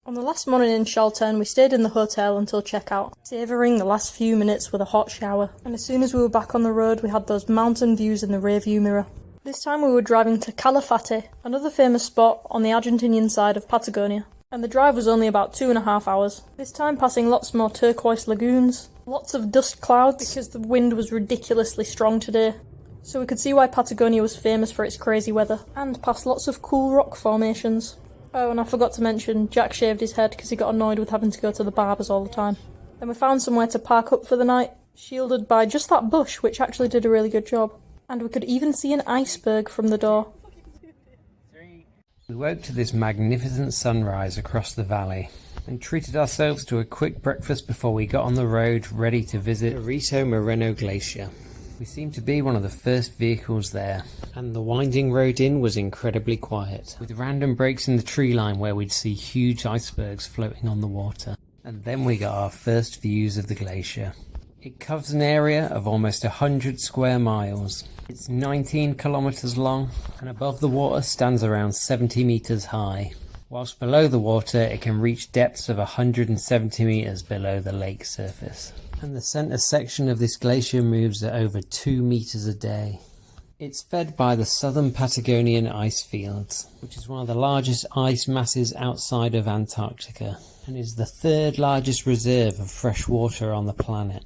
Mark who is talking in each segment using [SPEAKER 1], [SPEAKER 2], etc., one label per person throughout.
[SPEAKER 1] On the last morning in CHILE, we stayed in the hotel until checkout, savouring the last few minutes with a hot shower. And as soon as we were back on the road, we had those mountain views in the rearview mirror. This time we were driving to CHILE, another famous spot on the Argentinian side of Patagonia. And the drive was only about 2.5 hours. This time passing lots more turquoise lagoons, lots of dust clouds because the wind was ridiculously strong today. So we could see why Patagonia was famous for its crazy weather, and past lots of cool rock formations. Oh, and I forgot to mention, Jack shaved his head because he got annoyed with having to go to the barbers all the time. Then we found somewhere to park up for the night, shielded by just that bush, which actually did a really good job. And we could even see an iceberg from the door.
[SPEAKER 2] We woke to this magnificent sunrise across the valley and treated ourselves to a quick breakfast before we got on the road ready to visit the Rito Moreno Glacier. We seemed to be one of the first vehicles there, and the winding road in was incredibly quiet, with random breaks in the tree line where we'd see huge icebergs floating on the water. And then we got our first views of the glacier. It covers an area of almost 100 square miles. It's 19 kilometers long, and above the water stands around 70 meters high, whilst below the water it can reach depths of 170 meters below the lake surface. And the center section of this glacier moves at over 2 meters a day. It's fed by the southern Patagonian ice fields, which is one of the largest ice masses outside of Antarctica, and is the third largest reserve of fresh water on the planet.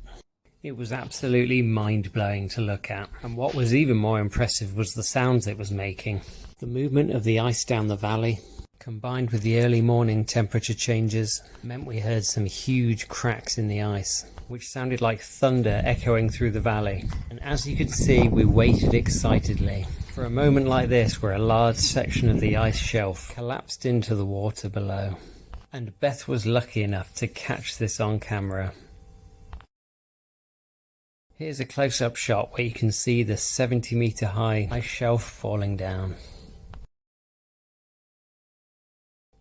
[SPEAKER 2] It was absolutely mind-blowing to look at, and what was even more impressive was the sounds it was making. The movement of the ice down the valley, combined with the early morning temperature changes, meant we heard some huge cracks in the ice, which sounded like thunder echoing through the valley. And as you could see, we waited excitedly for a moment like this where a large section of the ice shelf collapsed into the water below. And Beth was lucky enough to catch this on camera. Here's a close-up shot where you can see the 70-meter high ice shelf falling down.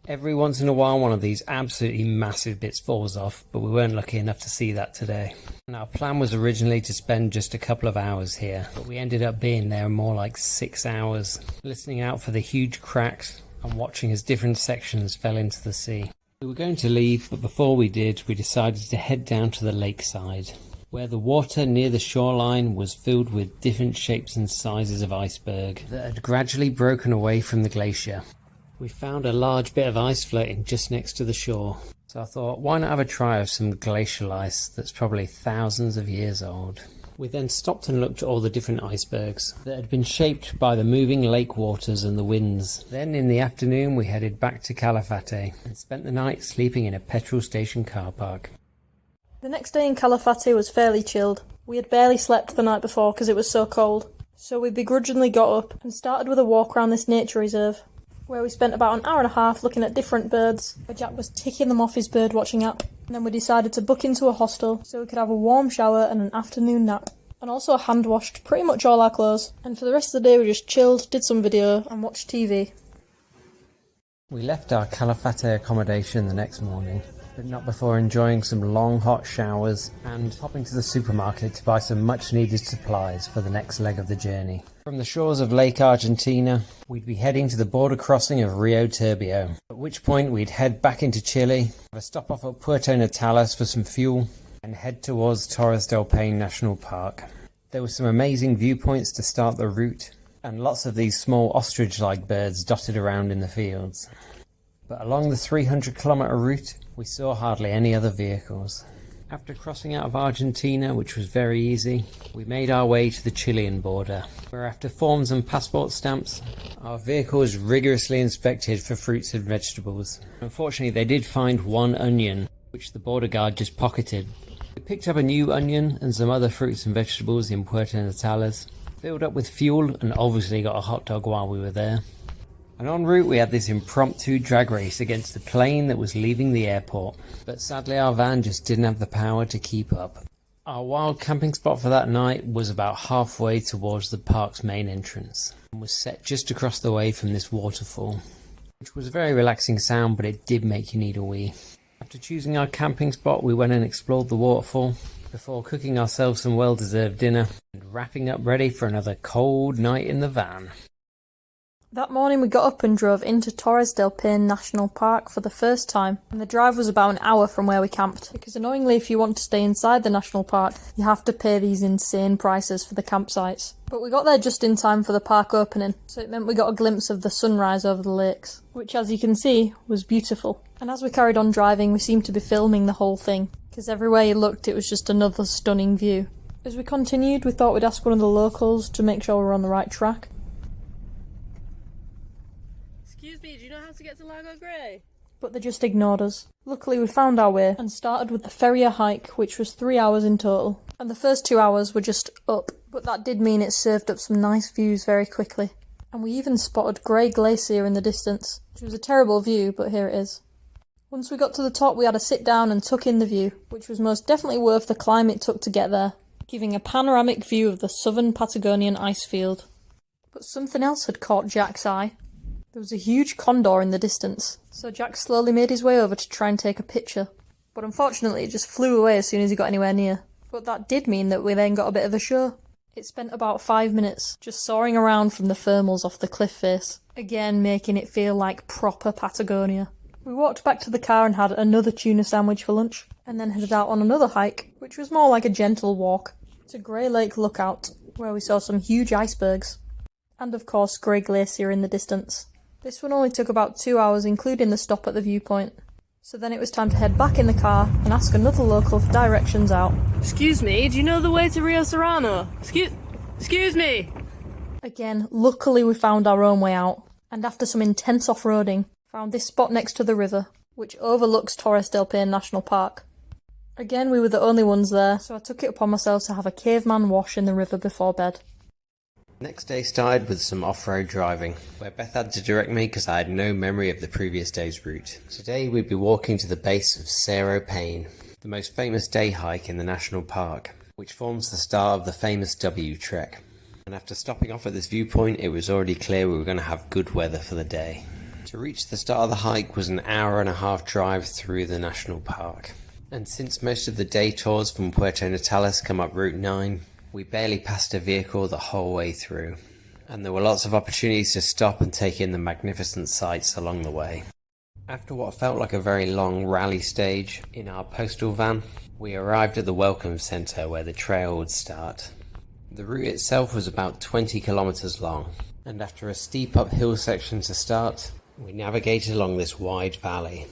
[SPEAKER 2] Every once in a while one of these absolutely massive bits falls off, but we weren't lucky enough to see that today. And our plan was originally to spend just a couple of hours here, but we ended up being there more like 6 hours, listening out for the huge cracks and watching as different sections fell into the sea. We were going to leave, but before we did, we decided to head down to the lakeside, where the water near the shoreline was filled with different shapes and sizes of iceberg that had gradually broken away from the glacier. We found a large bit of ice floating just next to the shore, so I thought, why not have a try of some glacial ice that's probably thousands of years old. We then stopped and looked at all the different icebergs that had been shaped by the moving lake waters and the winds. Then in the afternoon we headed back to Calafate and spent the night sleeping in a petrol station car park.
[SPEAKER 1] The next day in Calafate was fairly chilled. We had barely slept the night before because it was so cold, so we begrudgingly got up and started with a walk around this nature reserve, where we spent about an hour and a half looking at different birds, where Jack was ticking them off his bird watching app. And then we decided to book into a hostel so we could have a warm shower and an afternoon nap, and also hand washed pretty much all our clothes. And for the rest of the day we just chilled, did some video and watched TV.
[SPEAKER 2] We left our Calafate accommodation the next morning, but not before enjoying some long hot showers and hopping to the supermarket to buy some much needed supplies for the next leg of the journey. From the shores of Lake Argentina, we'd be heading to the border crossing of Rio Turbio, at which point we'd head back into Chile, have a stop off at Puerto Natales for some fuel, and head towards Torres del Paine National Park. There were some amazing viewpoints to start the route, and lots of these small ostrich-like birds dotted around in the fields. But along the 300-kilometre route, we saw hardly any other vehicles. After crossing out of Argentina, which was very easy, we made our way to the Chilean border, where after forms and passport stamps, our vehicle was rigorously inspected for fruits and vegetables. Unfortunately, they did find one onion, which the border guard just pocketed. We picked up a new onion and some other fruits and vegetables in Puerto Natales, filled up with fuel, and obviously got a hot dog while we were there. And en route we had this impromptu drag race against the plane that was leaving the airport, but sadly our van just didn't have the power to keep up. Our wild camping spot for that night was about halfway towards the park's main entrance, and was set just across the way from this waterfall, which was a very relaxing sound, but it did make you need a wee. After choosing our camping spot, we went and explored the waterfall, before cooking ourselves some well-deserved dinner, and wrapping up ready for another cold night in the van.
[SPEAKER 1] That morning we got up and drove into Torres del Paine National Park for the first time, and the drive was about an hour from where we camped, because annoyingly if you want to stay inside the national park, you have to pay these insane prices for the campsites. But we got there just in time for the park opening, so it meant we got a glimpse of the sunrise over the lakes, which as you can see, was beautiful. And as we carried on driving, we seemed to be filming the whole thing, because everywhere you looked it was just another stunning view. As we continued, we thought we'd ask one of the locals to make sure we were on the right track.
[SPEAKER 3] Excuse me, do you know how to get to Lago Grey?
[SPEAKER 1] But they just ignored us. Luckily we found our way and started with the Ferrier hike, which was 3 hours in total. And the first 2 hours were just up, but that did mean it served up some nice views very quickly. And we even spotted Grey Glacier in the distance, which was a terrible view, but here it is. Once we got to the top we had a sit down and took in the view, which was most definitely worth the climb it took to get there, giving a panoramic view of the southern Patagonian ice field. But something else had caught Jack's eye. There was a huge condor in the distance, so Jack slowly made his way over to try and take a picture. But unfortunately it just flew away as soon as he got anywhere near. But that did mean that we then got a bit of a show. It spent about 5 minutes just soaring around from the thermals off the cliff face, again making it feel like proper Patagonia. We walked back to the car and had another tuna sandwich for lunch, and then headed out on another hike, which was more like a gentle walk, to Grey Lake Lookout, where we saw some huge icebergs. And of course Grey Glacier in the distance. This one only took about 2 hours, including the stop at the viewpoint. So then it was time to head back in the car and ask another local for directions out.
[SPEAKER 3] Excuse me, do you know the way to Rio Serrano? Excuse me!
[SPEAKER 1] Again, luckily we found our own way out, and after some intense off-roading, found this spot next to the river, which overlooks Torres del Paine National Park. Again, we were the only ones there, so I took it upon myself to have a caveman wash in the river before bed.
[SPEAKER 2] Next day started with some off-road driving, where Beth had to direct me because I had no memory of the previous day's route. Today we'd be walking to the base of Cerro Paine, the most famous day hike in the national park, which forms the start of the famous W Trek. And after stopping off at this viewpoint, it was already clear we were going to have good weather for the day. To reach the start of the hike was an hour-and-a-half drive through the national park. And since most of the day tours from Puerto Natales come up Route 9, we barely passed a vehicle the whole way through, and there were lots of opportunities to stop and take in the magnificent sights along the way. After what felt like a very long rally stage in our postal van, we arrived at the welcome centre where the trail would start. The route itself was about 20 kilometres long, and after a steep uphill section to start, we navigated along this wide valley,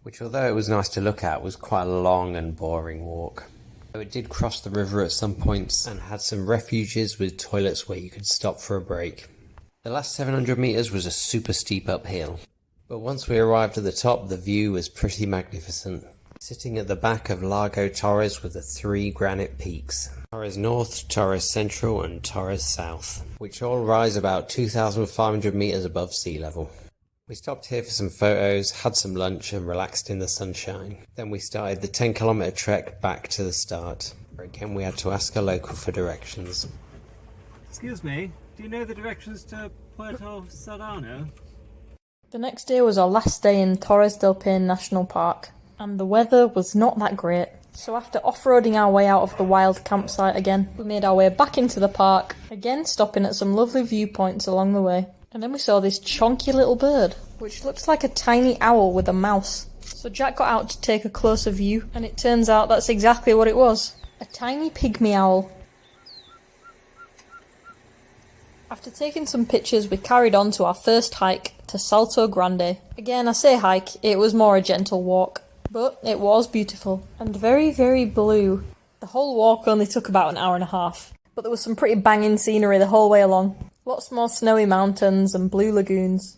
[SPEAKER 2] which although it was nice to look at was quite a long and boring walk. It did cross the river at some points and had some refuges with toilets where you could stop for a break. The last 700 metres was a super steep uphill, but once we arrived at the top the view was pretty magnificent. Sitting at the back of Lago Torres were the 3 granite peaks, Torres North, Torres Central and Torres South, which all rise about 2,500 metres above sea level. We stopped here for some photos, had some lunch and relaxed in the sunshine. Then we started the 10-kilometre trek back to the start, where again we had to ask a local for directions.
[SPEAKER 4] Excuse me, do you know the directions to Puerto Serrano?
[SPEAKER 1] The next day was our last day in Torres del Paine National Park, and the weather was not that great. So after off-roading our way out of the wild campsite again, we made our way back into the park, again stopping at some lovely viewpoints along the way. And then we saw this chonky little bird, which looks like a tiny owl with a mouse. So Jack got out to take a closer view, and it turns out that's exactly what it was. A tiny pygmy owl. After taking some pictures, we carried on to our first hike to Salto Grande. Again, I say hike, it was more a gentle walk. But it was beautiful, and very, very blue. The whole walk only took about an hour and a half, but there was some pretty banging scenery the whole way along. Lots more snowy mountains and blue lagoons.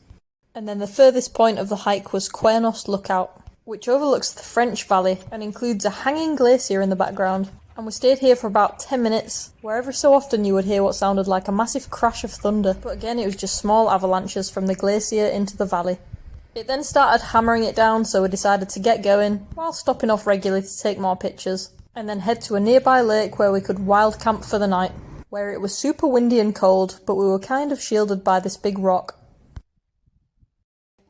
[SPEAKER 1] And then the furthest point of the hike was Buenos Lookout, which overlooks the French Valley and includes a hanging glacier in the background. And we stayed here for about 10 minutes, where every so often you would hear what sounded like a massive crash of thunder, but again it was just small avalanches from the glacier into the valley. It then started hammering it down, so we decided to get going, while stopping off regularly to take more pictures, and then head to a nearby lake where we could wild camp for the night, where it was super windy and cold, but we were kind of shielded by this big rock.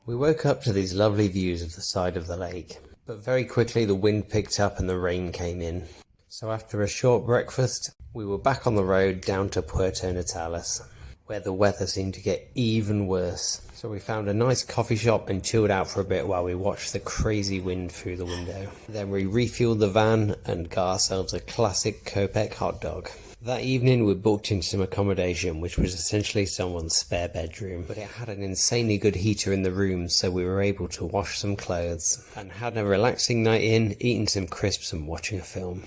[SPEAKER 2] We woke up to these lovely views of the side of the lake, but very quickly the wind picked up and the rain came in. So after a short breakfast, we were back on the road down to Puerto Natales. where the weather seemed to get even worse. So we found a nice coffee shop and chilled out for a bit while we watched the crazy wind through the window. Then we refueled the van and got ourselves a classic Kopek hot dog. That evening we booked into some accommodation which was essentially someone's spare bedroom, but it had an insanely good heater in the room, so we were able to wash some clothes and had a relaxing night in, eating some crisps and watching a film.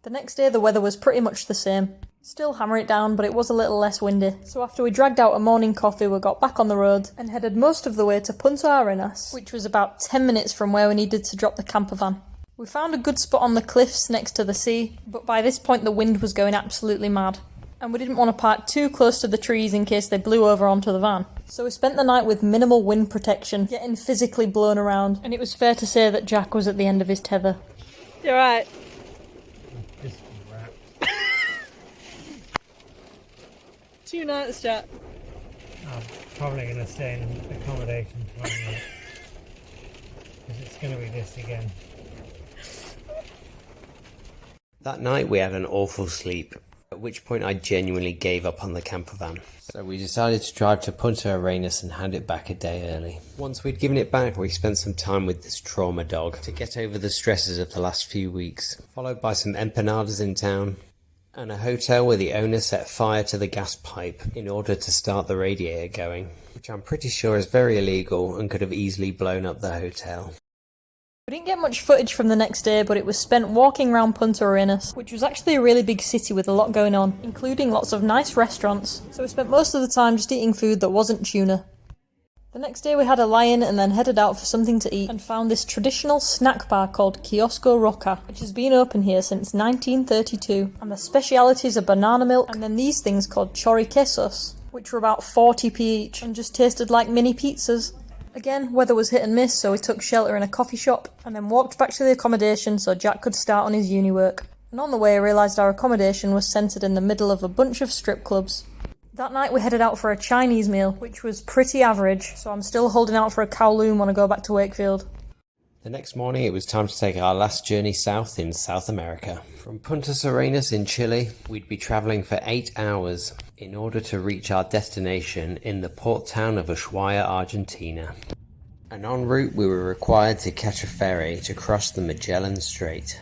[SPEAKER 1] The next day the weather was pretty much the same. Still hammering it down, but it was a little less windy. So after we dragged out a morning coffee, we got back on the road and headed most of the way to Punta Arenas, which was about 10 minutes from where we needed to drop the camper van. We found a good spot on the cliffs next to the sea, but by this point the wind was going absolutely mad. And we didn't want to park too close to the trees in case they blew over onto the van. So we spent the night with minimal wind protection, getting physically blown around, and it was fair to say that Jack was at the end of his tether.
[SPEAKER 3] You're right.
[SPEAKER 4] Just wrapped.
[SPEAKER 3] 2 nights, Jack.
[SPEAKER 4] I'm probably going to stay in accommodation tomorrow night. Because it's going to be this again.
[SPEAKER 2] That night we had an awful sleep, at which point I genuinely gave up on the camper van. So we decided to drive to Punta Arenas and hand it back a day early. Once we'd given it back, we spent some time with this trauma dog to get over the stresses of the last few weeks, followed by some empanadas in town, and a hotel where the owner set fire to the gas pipe in order to start the radiator going, which I'm pretty sure is very illegal and could have easily blown up the hotel.
[SPEAKER 1] We didn't get much footage from the next day, but it was spent walking around Punta Arenas, which was actually a really big city with a lot going on, including lots of nice restaurants, so we spent most of the time just eating food that wasn't tuna. The next day we had a lie-in and then headed out for something to eat and found this traditional snack bar called Kiosco Roca, which has been open here since 1932, and the specialities are banana milk and then these things called choriquesos, which were about 40p each and just tasted like mini pizzas. Again, weather was hit and miss, so we took shelter in a coffee shop and then walked back to the accommodation so Jack could start on his uni work. And on the way I realised our accommodation was centred in the middle of a bunch of strip clubs. That night we headed out for a Chinese meal, which was pretty average, so I'm still holding out for a Kowloon when I go back to Wakefield.
[SPEAKER 2] The next morning it was time to take our last journey south in South America. From Punta Arenas in Chile, we'd be travelling for 8 hours in order to reach our destination in the port town of Ushuaia, Argentina. And en route we were required to catch a ferry to cross the Magellan Strait,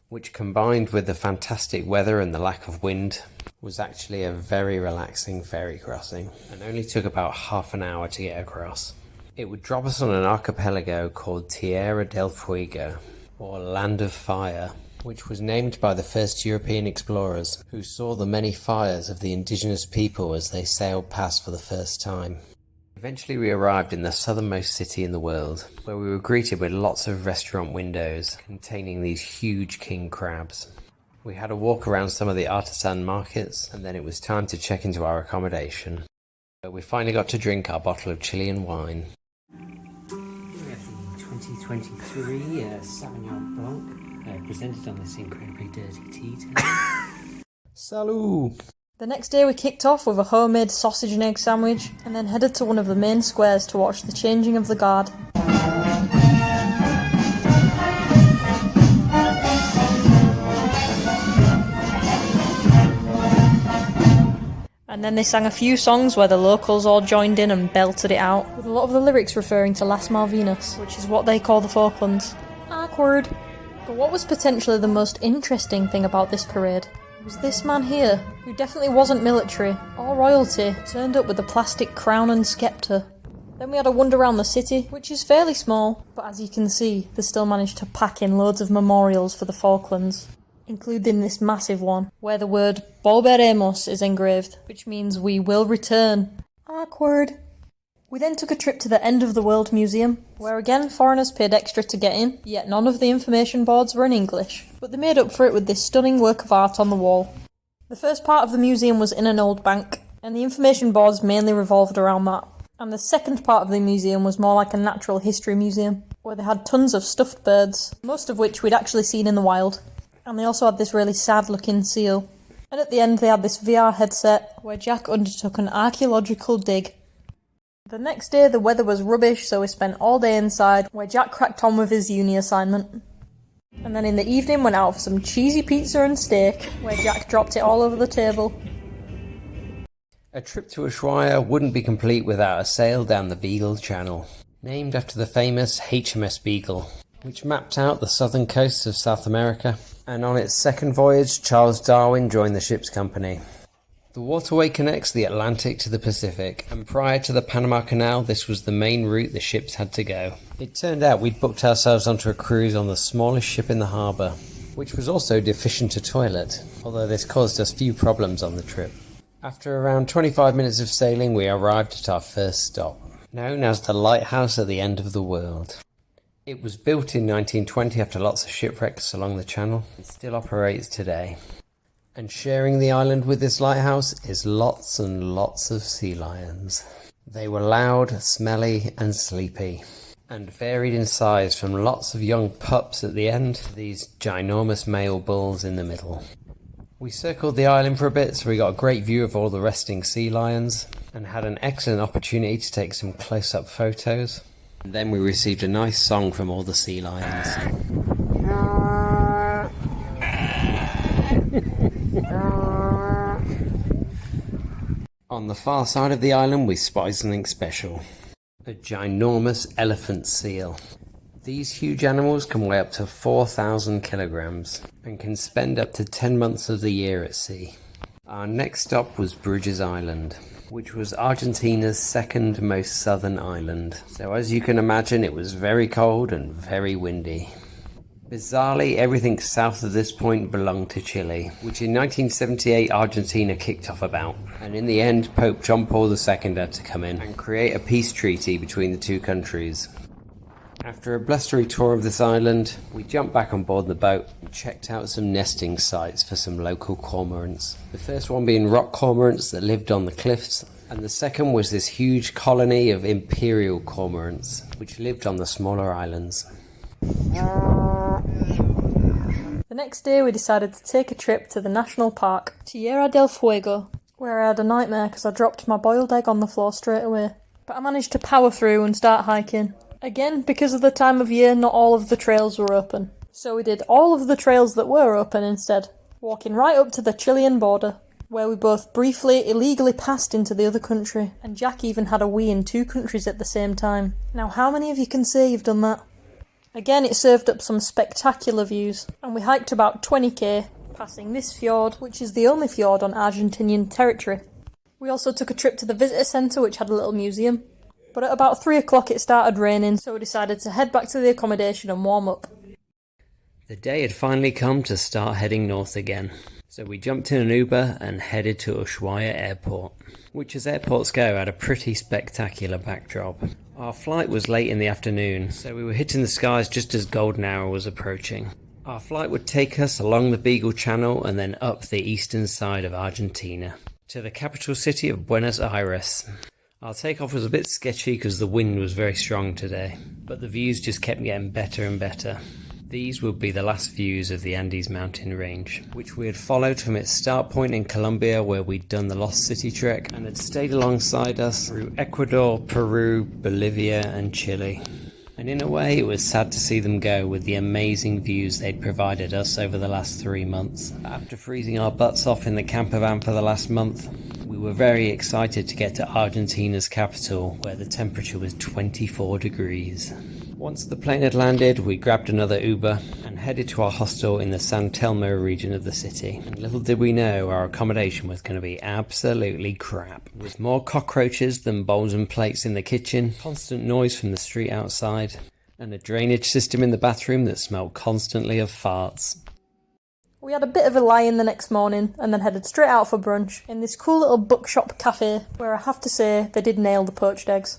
[SPEAKER 2] which combined with the fantastic weather and the lack of wind was actually a very relaxing ferry crossing and only took about half an hour to get across. It would drop us on an archipelago called Tierra del Fuego, or Land of Fire, which was named by the first European explorers who saw the many fires of the indigenous people as they sailed past for the first time. Eventually we arrived in the southernmost city in the world, where we were greeted with lots of restaurant windows containing these huge king crabs. We had a walk around some of the artisan markets, and then it was time to check into our accommodation. So we finally got to drink our bottle of Chilean wine. 2023 Sauvignon Blanc, presented on this incredibly dirty tea table. Salut!
[SPEAKER 1] The next day we kicked off with a homemade sausage and egg sandwich and then headed to one of the main squares to watch the changing of the guard. And then they sang a few songs where the locals all joined in and belted it out, with a lot of the lyrics referring to Las Malvinas, which is what they call the Falklands. Awkward. But what was potentially the most interesting thing about this parade was this man here, who definitely wasn't military or royalty, turned up with a plastic crown and sceptre. Then we had a wander around the city, which is fairly small, but as you can see, they still managed to pack in loads of memorials for the Falklands, including this massive one, where the word Volveremos is engraved, which means we will return. Awkward. We then took a trip to the End of the World Museum, where again foreigners paid extra to get in, yet none of the information boards were in English, but they made up for it with this stunning work of art on the wall. The first part of the museum was in an old bank, and the information boards mainly revolved around that. And the second part of the museum was more like a natural history museum, where they had tons of stuffed birds, most of which we'd actually seen in the wild. And they also had this really sad looking seal. And at the end they had this VR headset, where Jack undertook an archaeological dig. The next day the weather was rubbish, so we spent all day inside, where Jack cracked on with his uni assignment. And then in the evening went out for some cheesy pizza and steak, where Jack dropped it all over the table.
[SPEAKER 2] A trip to Ushuaia wouldn't be complete without a sail down the Beagle Channel, named after the famous HMS Beagle, which mapped out the southern coasts of South America, and on its second voyage Charles Darwin joined the ship's company. The waterway connects the Atlantic to the Pacific, and prior to the Panama Canal this was the main route the ships had to go. It turned out we'd booked ourselves onto a cruise on the smallest ship in the harbour, which was also deficient to toilet, although this caused us few problems on the trip. After around 25 minutes of sailing we arrived at our first stop, known as the Lighthouse at the End of the World. It was built in 1920 after lots of shipwrecks along the channel and still operates today. And sharing the island with this lighthouse is lots and lots of sea lions. They were loud, smelly and sleepy, and varied in size from lots of young pups at the end to these ginormous male bulls in the middle. We circled the island for a bit so we got a great view of all the resting sea lions and had an excellent opportunity to take some close-up photos. And then we received a nice song from all the sea lions. On the far side of the island we spotted something special. A ginormous elephant seal. These huge animals can weigh up to 4,000 kilograms and can spend up to 10 months of the year at sea. Our next stop was Bruges Island, which was Argentina's second most southern island. So as you can imagine, it was very cold and very windy. Bizarrely, everything south of this point belonged to Chile, which in 1978 Argentina kicked off about. And in the end, Pope John Paul II had to come in and create a peace treaty between the two countries. After a blustery tour of this island, we jumped back on board the boat and checked out some nesting sites for some local cormorants. The first one being rock cormorants that lived on the cliffs, and the second was this huge colony of imperial cormorants, which lived on the smaller islands.
[SPEAKER 1] The next day we decided to take a trip to the national park, Tierra del Fuego, where I had a nightmare because I dropped my boiled egg on the floor straight away. But I managed to power through and start hiking. Again, because of the time of year, not all of the trails were open. So we did all of the trails that were open instead, walking right up to the Chilean border, where we both briefly, illegally passed into the other country, and Jack even had a wee in two countries at the same time. Now how many of you can say you've done that? Again, it served up some spectacular views, and we hiked about 20k, passing this fjord, which is the only fjord on Argentinian territory. We also took a trip to the visitor centre, which had a little museum. But at about 3 o'clock it started raining, so we decided to head back to the accommodation and warm up.
[SPEAKER 2] The day had finally come to start heading north again, so we jumped in an Uber and headed to Ushuaia Airport, which as airports go had a pretty spectacular backdrop. Our flight was late in the afternoon, so we were hitting the skies just as golden hour was approaching. Our flight would take us along the Beagle Channel and then up the eastern side of Argentina, to the capital city of Buenos Aires. Our takeoff was a bit sketchy because the wind was very strong today, but the views just kept getting better and better. These would be the last views of the Andes mountain range, which we had followed from its start point in Colombia where we'd done the Lost City trek and had stayed alongside us through Ecuador, Peru, Bolivia and Chile. And in a way it was sad to see them go with the amazing views they'd provided us over the last 3 months. After freezing our butts off in the camper van for the last month, we were very excited to get to Argentina's capital, where the temperature was 24 degrees. Once the plane had landed, we grabbed another Uber and headed to our hostel in the San Telmo region of the city. And little did we know our accommodation was going to be absolutely crap, with more cockroaches than bowls and plates in the kitchen, constant noise from the street outside, and a drainage system in the bathroom that smelled constantly of farts.
[SPEAKER 1] We had a bit of a lie-in the next morning and then headed straight out for brunch in this cool little bookshop cafe where I have to say they did nail the poached eggs.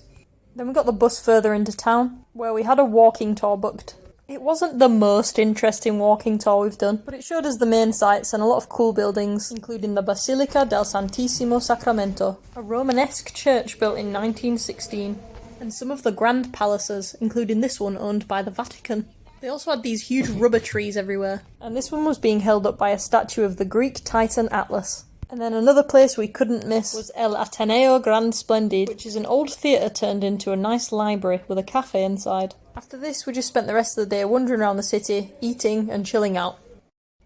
[SPEAKER 1] Then we got the bus further into town where we had a walking tour booked. It wasn't the most interesting walking tour we've done, but it showed us the main sites and a lot of cool buildings, including the Basilica del Santissimo Sacramento, a Romanesque church built in 1916, and some of the grand palaces, including this one owned by the Vatican. They also had these huge rubber trees everywhere, and this one was being held up by a statue of the Greek titan Atlas. And then another place we couldn't miss was El Ateneo Grand Splendid, which is an old theatre turned into a nice library with a cafe inside. After this, we just spent the rest of the day wandering around the city, eating and chilling out.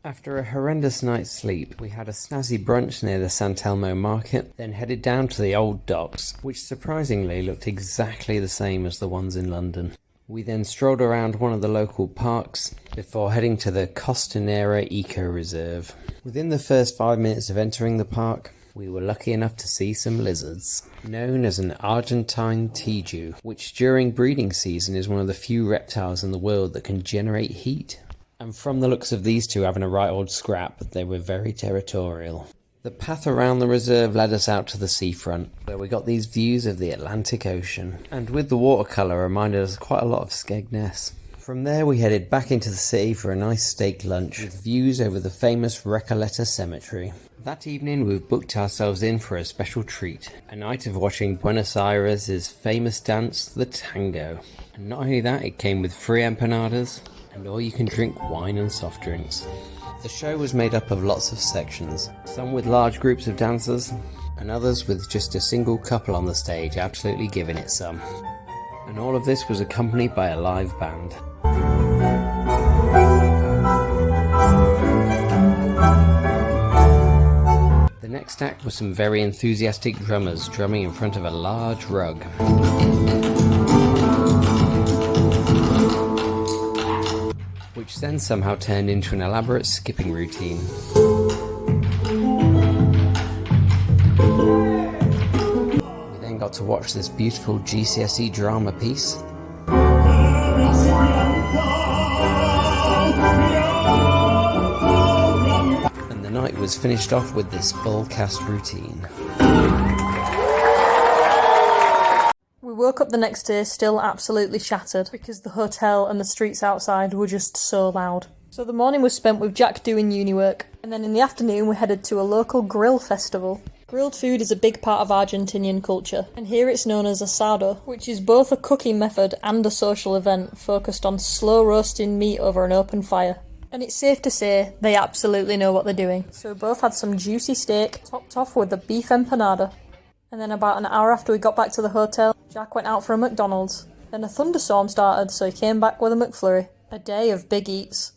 [SPEAKER 2] After a horrendous night's sleep, we had a snazzy brunch near the San Telmo market, then headed down to the old docks, which surprisingly looked exactly the same as the ones in London. We then strolled around one of the local parks before heading to the Costanera Eco Reserve. Within the first 5 minutes of entering the park, we were lucky enough to see some lizards, known as an Argentine teju, which during breeding season is one of the few reptiles in the world that can generate heat. And from the looks of these two having a right old scrap, they were very territorial. The path around the reserve led us out to the seafront, where we got these views of the Atlantic Ocean, and with the watercolour reminded us quite a lot of Skegness. From there we headed back into the city for a nice steak lunch, with views over the famous Recoleta Cemetery. That evening we've booked ourselves in for a special treat, a night of watching Buenos Aires' famous dance, the tango. And not only that, it came with free empanadas, and all you can drink wine and soft drinks. The show was made up of lots of sections, some with large groups of dancers, and others with just a single couple on the stage absolutely giving it some. And all of this was accompanied by a live band. The next act was some very enthusiastic drummers drumming in front of a large rug. Which then somehow turned into an elaborate skipping routine. We then got to watch this beautiful GCSE drama piece. And the night was finished off with this full cast routine.
[SPEAKER 1] We woke up the next day still absolutely shattered because the hotel and the streets outside were just so loud. So the morning was spent with Jack doing uni work, and then in the afternoon we headed to a local grill festival. Grilled food is a big part of Argentinian culture, and here it's known as asado, which is both a cooking method and a social event focused on slow roasting meat over an open fire. And it's safe to say they absolutely know what they're doing. So we both had some juicy steak, topped off with a beef empanada. And then about an hour after we got back to the hotel, Jack went out for a McDonald's. Then a thunderstorm started, so he came back with a McFlurry. A day of big eats.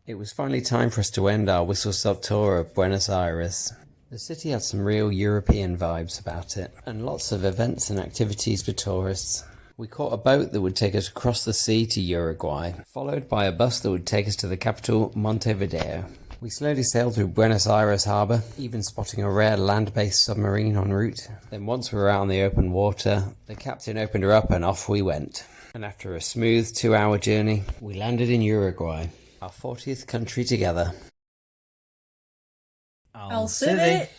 [SPEAKER 2] It was finally time for us to end our whistle-stop tour of Buenos Aires. The city had some real European vibes about it, and lots of events and activities for tourists. We caught a boat that would take us across the sea to Uruguay, followed by a bus that would take us to the capital, Montevideo. We slowly sailed through Buenos Aires harbour, even spotting a rare land-based submarine en route. Then once we were out on the open water, the captain opened her up and off we went. And after a smooth 2-hour journey, we landed in Uruguay, our 40th country together.
[SPEAKER 1] I'll sit it!